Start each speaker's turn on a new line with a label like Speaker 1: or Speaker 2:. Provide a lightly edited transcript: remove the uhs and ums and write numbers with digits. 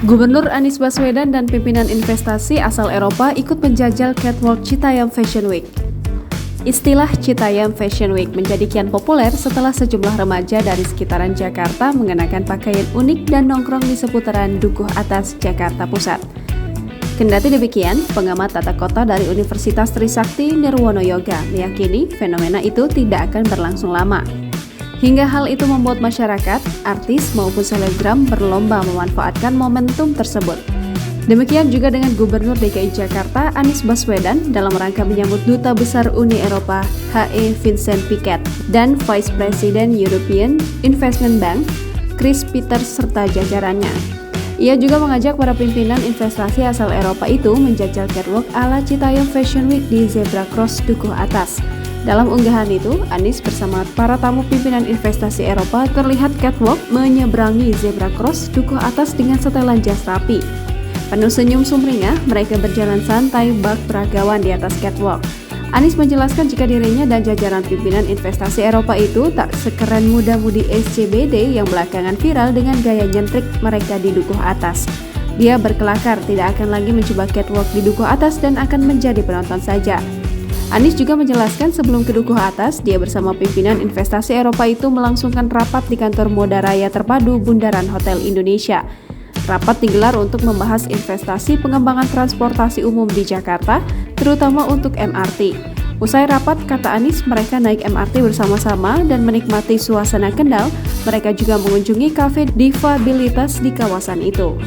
Speaker 1: Gubernur Anies Baswedan dan pimpinan investasi asal Eropa ikut menjajal catwalk Citayam Fashion Week. Istilah Citayam Fashion Week menjadi kian populer setelah sejumlah remaja dari sekitaran Jakarta mengenakan pakaian unik dan nongkrong di seputaran Dukuh Atas, Jakarta Pusat. Kendati demikian, pengamat tata kota dari Universitas Trisakti Nirwono Yoga meyakini fenomena itu tidak akan berlangsung lama. Hingga hal itu membuat masyarakat, artis maupun selebgram berlomba memanfaatkan momentum tersebut. Demikian juga dengan Gubernur DKI Jakarta Anies Baswedan dalam rangka menyambut Duta Besar Uni Eropa H.E. Vincent Piquet dan Vice President European Investment Bank Chris Peters serta jajarannya. Ia juga mengajak para pimpinan investasi asal Eropa itu menjajal catwalk ala Citayam Fashion Week di Zebra Cross Dukuh Atas. Dalam unggahan itu, Anies bersama para tamu pimpinan investasi Eropa terlihat catwalk menyeberangi Zebra Cross Dukuh Atas dengan setelan jas rapi. Penuh senyum sumringah, mereka berjalan santai bak peragawan di atas catwalk. Anies menjelaskan jika dirinya dan jajaran pimpinan investasi Eropa itu tak sekeren muda-mudi SCBD yang belakangan viral dengan gaya nyentrik mereka di Dukuh Atas. Dia berkelakar tidak akan lagi mencoba catwalk di Dukuh Atas dan akan menjadi penonton saja. Anies juga menjelaskan sebelum ke Dukuh Atas, dia bersama pimpinan investasi Eropa itu melangsungkan rapat di kantor Moda Raya Terpadu Bundaran Hotel Indonesia. Rapat digelar untuk membahas investasi pengembangan transportasi umum di Jakarta, terutama untuk MRT. Usai rapat, kata Anies, mereka naik MRT bersama-sama dan menikmati suasana Kendal. Mereka juga mengunjungi kafe difabilitas di kawasan itu.